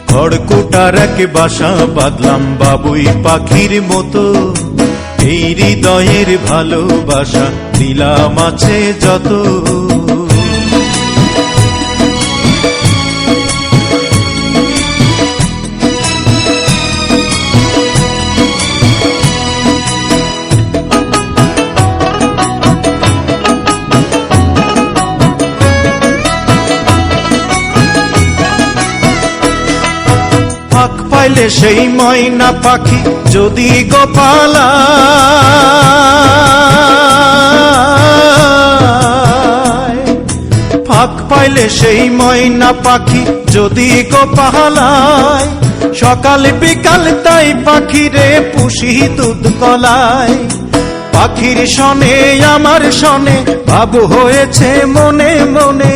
খড়কুটার এক বাসা বাঁধলাম বাবুই পাখির মতো, এই হৃদয়ের ভালোবাসা দিলাম আছে যত। ফাঁক পাইলে সেই ময়না পাখি যদি গোপালা, ফাঁক পাইলে সেই ময়না পাখি যদি গোপালায়, সকাল বিকাল তাই পাখিরে পুষি দুধ কলায়। পাখির সনে আমার সনে ভাব হয়েছে মনে মনে,